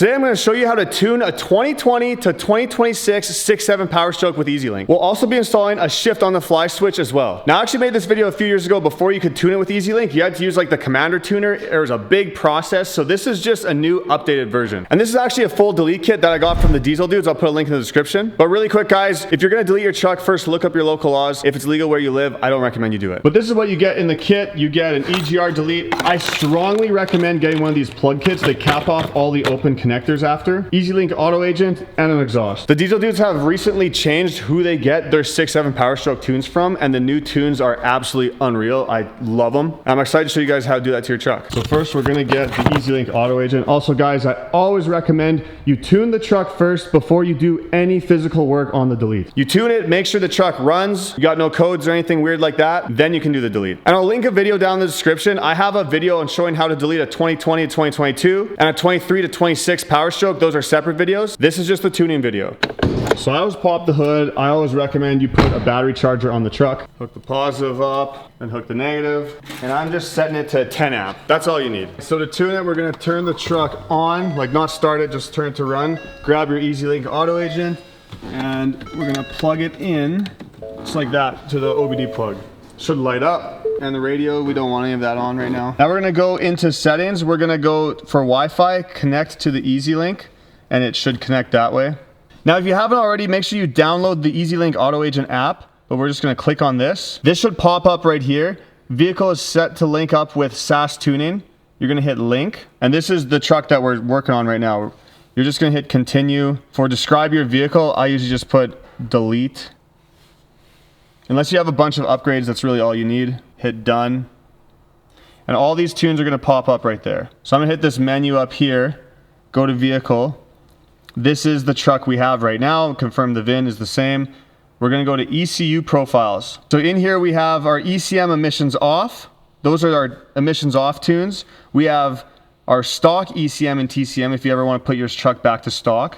Today I'm going to show you how to tune a 2020 to 2026 6.7 Powerstroke with EZ Lynk. We'll also be installing a shift on the fly switch as well. Now I actually made this video a few years ago before you could tune it with EZ Lynk. You had to use like the commander tuner. There was a big process. So this is just a new updated version. And this is actually a full delete kit that I got from the Diesel dudes. I'll put a link in the description. But really quick guys, if you're going to delete your truck, first look up your local laws. If it's legal where you live, I don't recommend you do it. But this is what you get in the kit. You get an EGR delete. I strongly recommend getting one of these plug kits. They cap off all the open connectors after. EasyLink auto agent and an exhaust. The Diesel dudes have recently changed who they get their 6.7 Powerstroke tunes from, and the new tunes are absolutely unreal. I love them. I'm excited to show you guys how to do that to your truck. So first we're gonna get the EasyLink auto agent. Also guys, I always recommend you tune the truck first before you do any physical work on the delete. You tune it, make sure the truck runs, you got no codes or anything weird like that, then you can do the delete. And I'll link a video down in the description. I have a video on showing how to delete a 2020 to 2022 and a 23 to 26 Powerstroke. Those are separate videos. This is just the tuning video. So I always pop the hood. I always recommend you put a battery charger on the truck. Hook the positive up and hook the negative. And I'm just setting it to 10 amp. That's all you need. So to tune it, we're gonna turn the truck on, like not start it, just turn it to run. Grab your EasyLink auto agent and we're gonna plug it in just like that to the OBD plug. Should light up. And the radio, we don't want any of that on right now. Now we're gonna go into settings. We're gonna go for Wi-Fi, connect to the EasyLink, and it should connect that way. Now if you haven't already, make sure you download the EasyLink Auto Agent app, but we're just gonna click on this. This should pop up right here. Vehicle is set to link up with SAS tuning. You're gonna hit link, and this is the truck that we're working on right now. You're just gonna hit continue. For describe your vehicle, I usually just put delete. Unless you have a bunch of upgrades, that's really all you need. Hit done. And all these tunes are gonna pop up right there. So I'm gonna hit this menu up here, go to vehicle. This is the truck we have right now. Confirm the VIN is the same. We're gonna go to ECU profiles. So in here we have our ECM emissions off. Those are our emissions off tunes. We have our stock ECM and TCM if you ever wanna put your truck back to stock.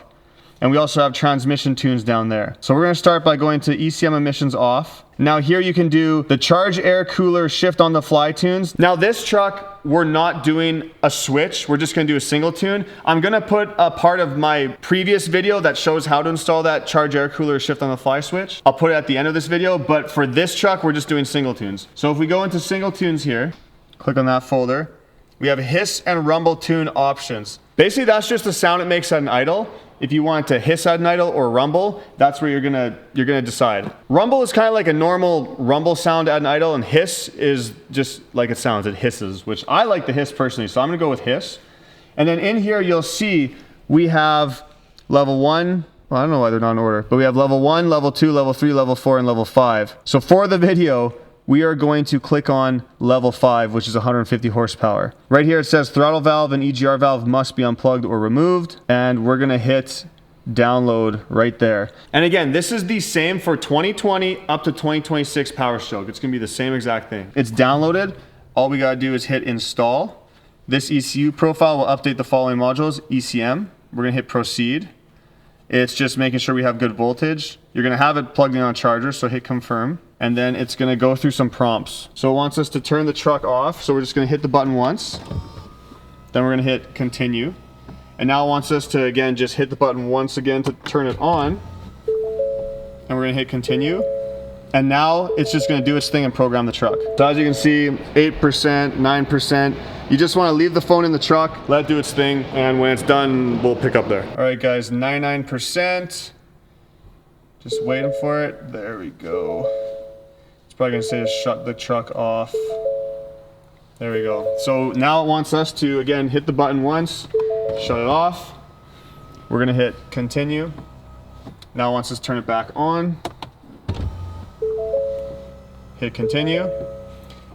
And we also have transmission tunes down there. So we're gonna start by going to ECM emissions off. Now here you can do the charge air cooler shift on the fly tunes. Now this truck, we're not doing a switch. We're just gonna do a single tune. I'm gonna put a part of my previous video that shows how to install that charge air cooler shift on the fly switch. I'll put it at the end of this video, but for this truck, we're just doing single tunes. So if we go into single tunes here, click on that folder, we have hiss and rumble tune options. Basically that's just the sound it makes at an idle. If you want to hiss at an idle or rumble, that's where you're gonna decide. Rumble is kind of like a normal rumble sound at an idle, and hiss is just like it sounds, it hisses, which I like the hiss personally, so I'm gonna go with hiss. And then in here you'll see we have level 1, well I don't know why they're not in order, but we have level 1, level 2, level 3, level 4, and level 5. So for the video, we are going to click on level 5, which is 150 horsepower. Right here it says throttle valve and EGR valve must be unplugged or removed, and we're gonna hit download right there. And again, this is the same for 2020 up to 2026 Powerstroke. It's gonna be the same exact thing. It's downloaded. All we gotta do is hit install. This ECU profile will update the following modules. ECM, we're gonna hit proceed. It's just making sure we have good voltage. You're gonna have it plugged in on a charger, so hit confirm. And then it's gonna go through some prompts. So it wants us to turn the truck off, so we're just gonna hit the button once. Then we're gonna hit continue. And now it wants us to, again, just hit the button once again to turn it on. And we're gonna hit continue. And now it's just gonna do its thing and program the truck. So as you can see, 8%, 9%. You just wanna leave the phone in the truck, let it do its thing, and when it's done, we'll pick up there. All right guys, 99%. Just waiting for it. There we go. It's probably gonna say to shut the truck off. There we go. So now it wants us to, again, hit the button once, shut it off. We're gonna hit continue. Now it wants us to turn it back on. Hit continue.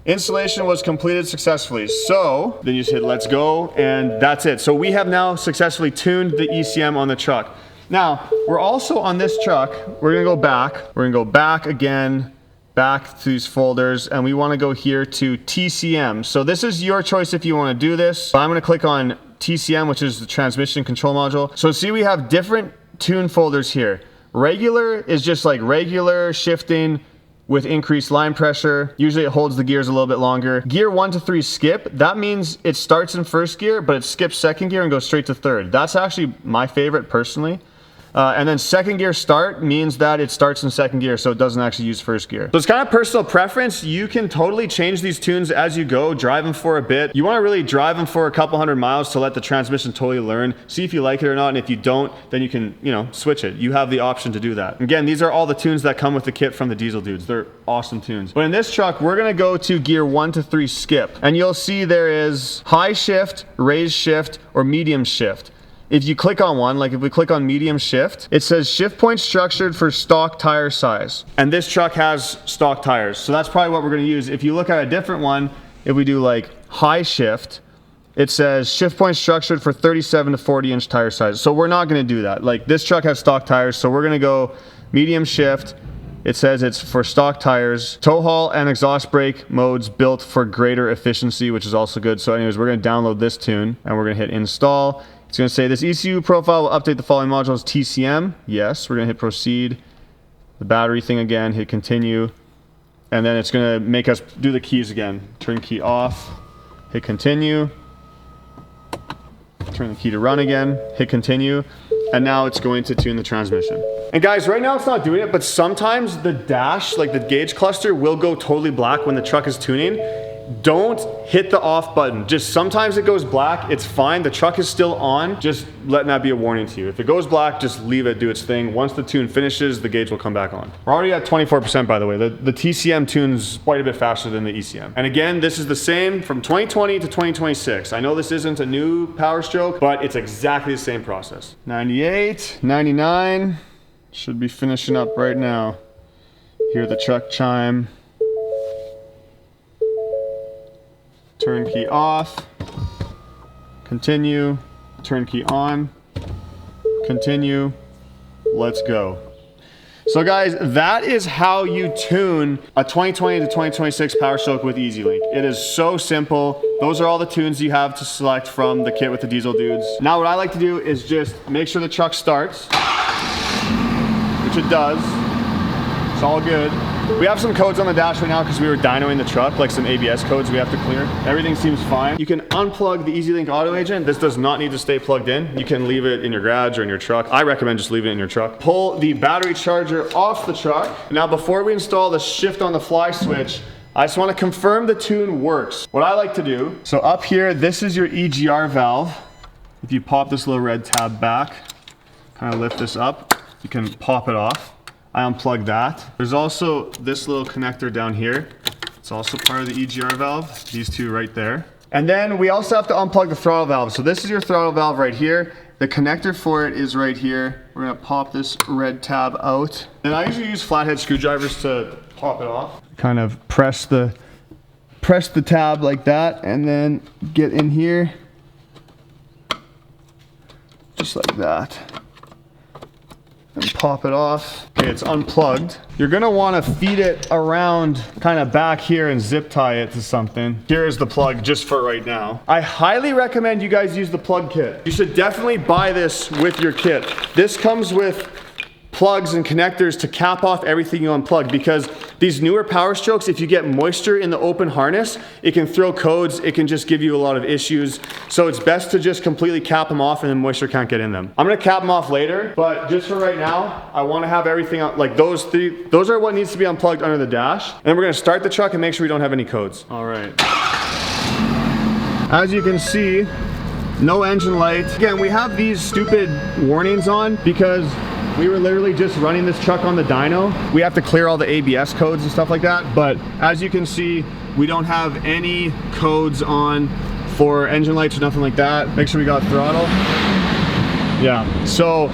Installation was completed successfully. So then you just hit let's go, and that's it. So we have now successfully tuned the ECM on the truck. Now, we're also on this truck, we're gonna go back. We're gonna go back again, back to these folders, and we wanna go here to TCM. So this is your choice if you wanna do this. I'm gonna click on TCM, which is the transmission control module. So see, we have different tune folders here. Regular is just like regular shifting, with increased line pressure. Usually it holds the gears a little bit longer. Gear 1 to 3 skip, that means it starts in first gear, but it skips second gear and goes straight to third. That's actually my favorite personally. And then second gear start means that it starts in second gear, so it doesn't actually use first gear. So it's kind of personal preference. You can totally change these tunes as you go, drive them for a bit. You want to really drive them for a couple hundred miles to let the transmission totally learn, see if you like it or not, and if you don't, then you can, you know, switch it. You have the option to do that. Again, these are all the tunes that come with the kit from the Diesel dudes. They're awesome tunes. But in this truck, we're going to go to gear 1 to 3 skip, and you'll see there is high shift, raise shift, or medium shift. If you click on one, like if we click on medium shift, it says shift point structured for stock tire size. And this truck has stock tires. So that's probably what we're gonna use. If you look at a different one, if we do like high shift, it says shift point structured for 37 to 40 inch tire size. So we're not gonna do that. Like this truck has stock tires, so we're gonna go medium shift. It says it's for stock tires, tow haul and exhaust brake modes built for greater efficiency, which is also good. So anyways, we're gonna download this tune and we're gonna hit install. It's going to say this ECU profile will update the following modules. TCM, yes. We're going to hit proceed. The battery thing again, hit continue. And then it's going to make us do the keys again. Turn key off, hit continue. Turn the key to run again, hit continue. And now it's going to tune the transmission. And guys, right now it's not doing it, but sometimes the dash, like the gauge cluster, will go totally black when the truck is tuning. Don't hit the off button. Just sometimes it goes black, it's fine. The truck is still on. Just letting that be a warning to you. If it goes black, just leave it do its thing. Once the tune finishes, the gauge will come back on. We're already at 24% by the way. The TCM tunes quite a bit faster than the ECM. And again, this is the same from 2020 to 2026. I know this isn't a new Powerstroke, but it's exactly the same process. 98, 99, should be finishing up right now. Hear the truck chime. Turn key off, continue, turn key on, continue, let's go. So guys, that is how you tune a 2020 to 2026 Powerstroke with EZ Lynk. It is so simple. Those are all the tunes you have to select from the kit with the Diesel dudes. Now what I like to do is just make sure the truck starts, which it does. It's all good. We have some codes on the dash right now because we were dynoing the truck, like some ABS codes we have to clear. Everything seems fine. You can unplug the EZ Lynk auto agent. This does not need to stay plugged in. You can leave it in your garage or in your truck. I recommend just leaving it in your truck. Pull the battery charger off the truck. Now before we install the shift on the fly switch, I just want to confirm the tune works. What I like to do, so up here, this is your EGR valve. If you pop this little red tab back, kind of lift this up, you can pop it off. I unplugged that. There's also this little connector down here. It's also part of the EGR valve. These two right there. And then we also have to unplug the throttle valve. So this is your throttle valve right here. The connector for it is right here. We're gonna pop this red tab out. And I usually use flathead screwdrivers to pop it off. Kind of press the tab like that and then get in here. Just like that. And pop it off. Okay, it's unplugged. You're gonna wanna feed it around kind of back here and zip tie it to something. Here is the plug just for right now. I highly recommend you guys use the plug kit. You should definitely buy this with your kit. This comes with plugs and connectors to cap off everything you unplug, because these newer Powerstrokes, if you get moisture in the open harness, it can throw codes, it can just give you a lot of issues. So it's best to just completely cap them off and then moisture can't get in them. I'm gonna cap them off later, but just for right now, I wanna have everything out, like those are what needs to be unplugged under the dash. And then we're gonna start the truck and make sure we don't have any codes. All right. As you can see, no engine light. Again, we have these stupid warnings on because we were literally just running this truck on the dyno. We have to clear all the ABS codes and stuff like that. But as you can see, we don't have any codes on for engine lights or nothing like that. Make sure we got throttle. Yeah, so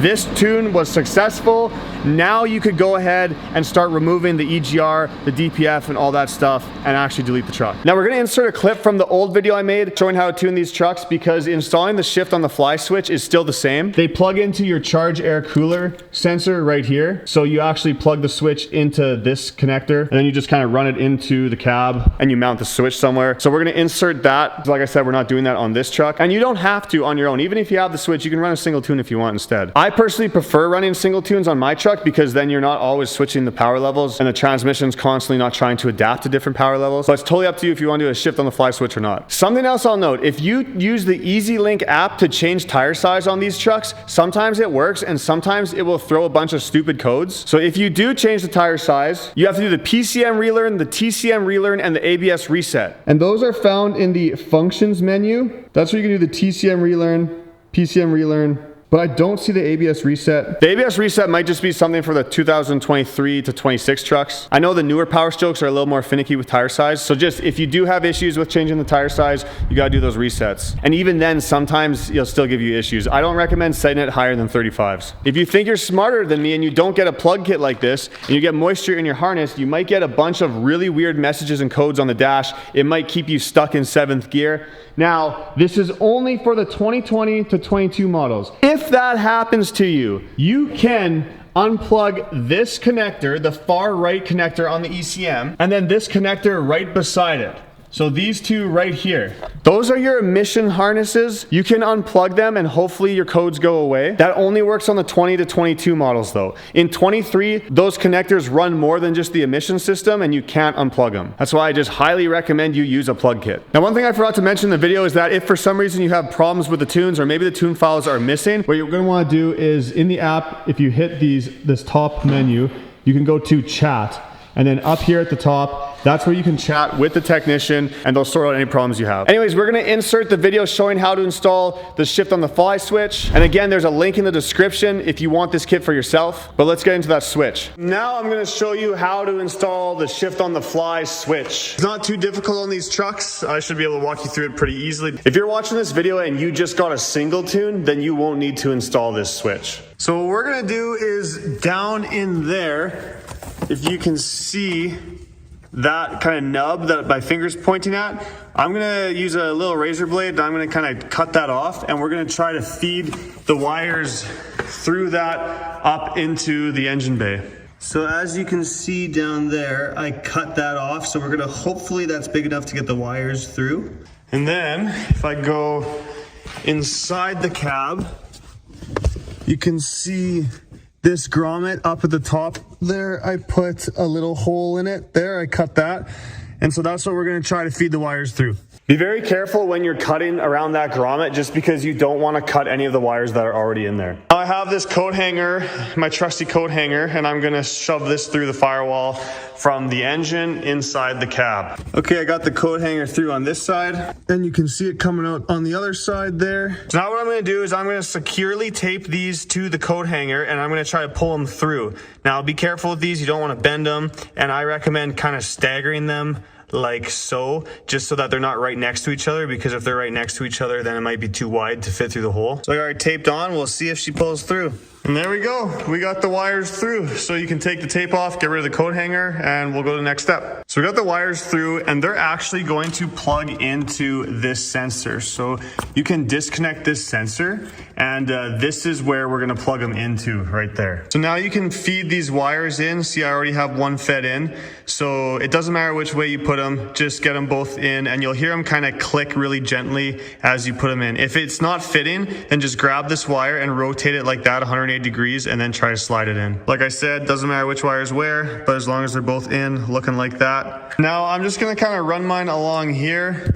this tune was successful. Now you could go ahead and start removing the EGR, the DPF, and all that stuff, and actually delete the truck. Now we're gonna insert a clip from the old video I made showing how to tune these trucks, because installing the shift on the fly switch is still the same. They plug into your charge air cooler sensor right here. So you actually plug the switch into this connector, and then you just kind of run it into the cab, and you mount the switch somewhere. So we're gonna insert that. Like I said, we're not doing that on this truck, and you don't have to on your own. Even if you have the switch, you can run a single tune if you want instead. I personally prefer running single tunes on my truck, truck because then you're not always switching the power levels and the transmission's constantly not trying to adapt to different power levels. But it's totally up to you if you want to do a shift on the fly switch or not. Something else I'll note, if you use the EZ Lynk app to change tire size on these trucks, sometimes it works and sometimes it will throw a bunch of stupid codes. So if you do change the tire size, you have to do the PCM relearn, the TCM relearn, and the ABS reset. And those are found in the functions menu. That's where you can do the TCM relearn, PCM relearn, but I don't see the ABS reset. The ABS reset might just be something for the 2023 to 26 trucks. I know the newer Powerstrokes are a little more finicky with tire size, so just if you do have issues with changing the tire size, you gotta do those resets. And even then, sometimes it'll still give you issues. I don't recommend setting it higher than 35s. If you think you're smarter than me and you don't get a plug kit like this, and you get moisture in your harness, you might get a bunch of really weird messages and codes on the dash. It might keep you stuck in 7th gear. Now, this is only for the 2020 to 22 models. If that happens to you, you can unplug this connector, the far right connector on the ECM, and then this connector right beside it. So these two right here, those are your emission harnesses. You can unplug them and hopefully your codes go away. That only works on the 20 to 22 models though. In 23, those connectors run more than just the emission system and you can't unplug them. That's why I just highly recommend you use a plug kit. Now, one thing I forgot to mention in the video is that if for some reason you have problems with the tunes or maybe the tune files are missing, what you're gonna wanna do is in the app, if you hit this top menu, you can go to chat. And then up here at the top, that's where you can chat with the technician and they'll sort out any problems you have. Anyways, we're gonna insert the video showing how to install the shift on the fly switch. And again, there's a link in the description if you want this kit for yourself, but let's get into that switch. Now I'm gonna show you how to install the shift on the fly switch. It's not too difficult on these trucks. I should be able to walk you through it pretty easily. If you're watching this video and you just got a single tune, then you won't need to install this switch. So what we're gonna do is down in there, if you can see that kind of nub that my finger's pointing at, I'm gonna use a little razor blade and I'm gonna kind of cut that off and we're gonna try to feed the wires through that up into the engine bay. So as you can see down there, I cut that off. So we're gonna, hopefully that's big enough to get the wires through. And then if I go inside the cab, you can see this grommet up at the top there, I put a little hole in it. There, I cut that. And so that's what we're gonna try to feed the wires through. Be very careful when you're cutting around that grommet just because you don't wanna cut any of the wires that are already in there. Now I have this coat hanger, my trusty coat hanger, and I'm gonna shove this through the firewall from the engine inside the cab. Okay, I got the coat hanger through on this side, and you can see it coming out on the other side there. So now what I'm gonna do is I'm gonna securely tape these to the coat hanger, and I'm gonna try to pull them through. Now be careful with these, you don't wanna bend them, and I recommend kind of staggering them like so, just so that they're not right next to each other, because if they're right next to each other, then it might be too wide to fit through the hole. So I got it taped on, we'll see if she pulls through. And there we go, we got the wires through. So you can take the tape off, get rid of the coat hanger, and we'll go to the next step. So we got the wires through, and they're actually going to plug into this sensor. So you can disconnect this sensor, and this is where we're gonna plug them into right there. So now you can feed these wires in. See, I already have one fed in. So it doesn't matter which way you put them, just get them both in, and you'll hear them kind of click really gently as you put them in. If it's not fitting, then just grab this wire and rotate it like that, 180 degrees, and then try to slide it in. Like I said, doesn't matter which wires where, but as long as they're both in, looking like that. Now I'm just gonna kind of run mine along here.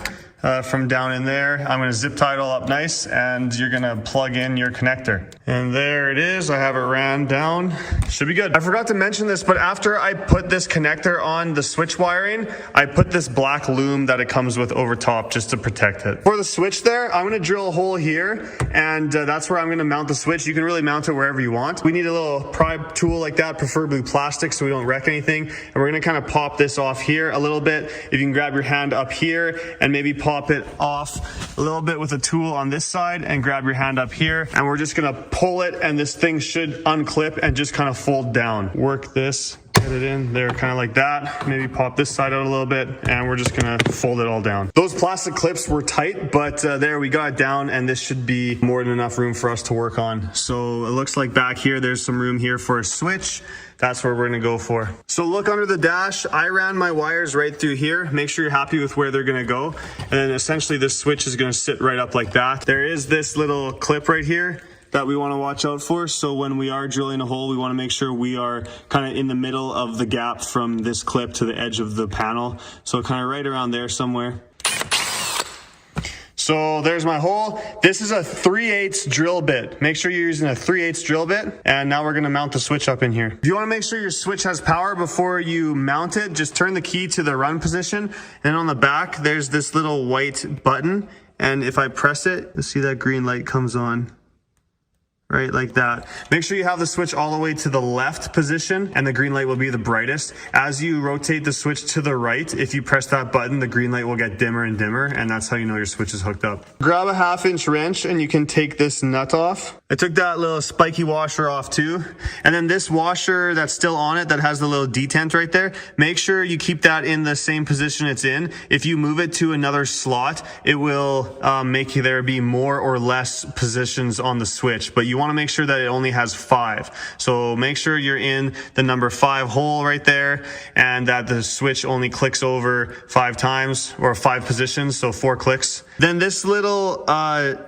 From down in there, I'm gonna zip tie it all up nice, and you're gonna plug in your connector. And there it is, I have it ran down. Should be good. I forgot to mention this, but after I put this connector on the switch wiring, I put this black loom that it comes with over top just to protect it. For the switch there, I'm gonna drill a hole here, and that's where I'm gonna mount the switch. You can really mount it wherever you want. We need a little pry tool like that, preferably plastic, so we don't wreck anything. And we're gonna kind of pop this off here a little bit. If you can grab your hand up here and maybe pop it off a little bit with a tool on this side and grab your hand up here, and we're just gonna pull it, and this thing should unclip and just kind of fold down. Work this, get it in there kind of like that, maybe pop this side out a little bit, and we're just gonna fold it all down. Those plastic clips were tight, but there we got it down, and this should be more than enough room for us to work on. So it looks like back here there's some room here for a switch. That's where we're gonna go for. So look under the dash, I ran my wires right through here. Make sure you're happy with where they're gonna go. And then essentially this switch is gonna sit right up like that. There is this little clip right here that we want to watch out for. So when we are drilling a hole, we want to make sure we are kind of in the middle of the gap from this clip to the edge of the panel. So kind of right around there somewhere. So there's my hole. This is a 3/8 drill bit. Make sure you're using a 3/8 drill bit. And now we're gonna mount the switch up in here. If you wanna make sure your switch has power before you mount it, just turn the key to the run position. And on the back, there's this little white button. And if I press it, you'll see that green light comes on. Right, like that. Make sure you have the switch all the way to the left position and the green light will be the brightest. As you rotate the switch to the right, if you press that button, the green light will get dimmer and dimmer, and that's how you know your switch is hooked up. Grab a 1/2-inch wrench and you can take this nut off. I took that little spiky washer off too. And then this washer that's still on it that has the little detent right there, make sure you keep that in the same position it's in. If you move it to another slot, it will make there be more or less positions on the switch, but you want to make sure that it only has 5. So make sure you're in the number 5 hole right there and that the switch only clicks over 5 times or 5 positions, so 4 clicks. Then this little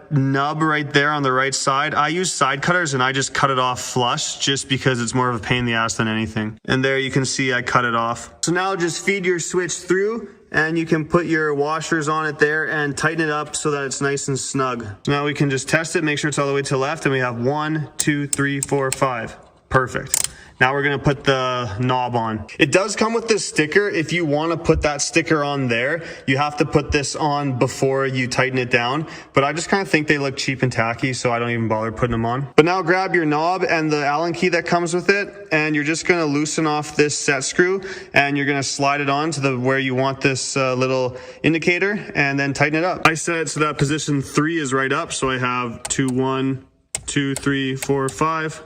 nub right there on the right side, I use side cutters and I just cut it off flush just because it's more of a pain in the ass than anything. And there you can see I cut it off. So now just feed your switch through and you can put your washers on it there and tighten it up so that it's nice and snug. Now we can just test it, make sure it's all the way to the left, and we have 1, 2, 3, 4, 5. Perfect. Now we're gonna put the knob on. It does come with this sticker. If you wanna put that sticker on there, you have to put this on before you tighten it down. But I just kind of think they look cheap and tacky, so I don't even bother putting them on. But now grab your knob and the Allen key that comes with it, and you're just gonna loosen off this set screw, and you're gonna slide it on to the where you want this little indicator, and then tighten it up. I set it so that position 3 is right up, so I have 2, 1, 2, 3, 4, 5.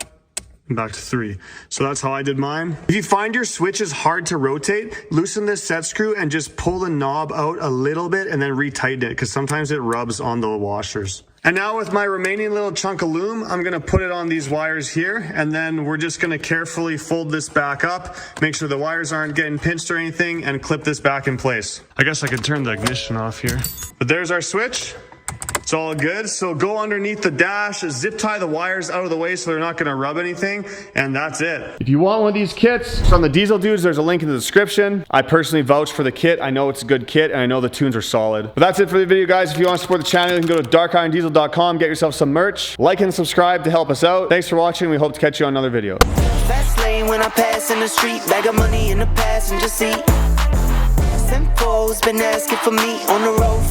Back to 3. So that's how I did mine. If you find your switch is hard to rotate, loosen this set screw and just pull the knob out a little bit and then retighten it, because sometimes it rubs on the washers. And now with my remaining little chunk of loom, I'm gonna put it on these wires here, and then we're just gonna carefully fold this back up, make sure the wires aren't getting pinched or anything, and clip this back in place. I guess I could turn the ignition off here. But there's our switch. It's all good. So go underneath the dash, zip tie the wires out of the way so they're not going to rub anything, and that's it. If you want one of these kits from the Diesel dudes, there's a link in the description. I personally vouch for the kit. I know it's a good kit, and I know the tunes are solid. But that's it for the video, guys. If you want to support the channel, you can go to darkirondiesel.com, get yourself some merch, like and subscribe to help us out. Thanks for watching. We hope to catch you on another video. Fast lane when I pass in the street, bag of money in the passenger seat. Simcoe's been asking for me on the road.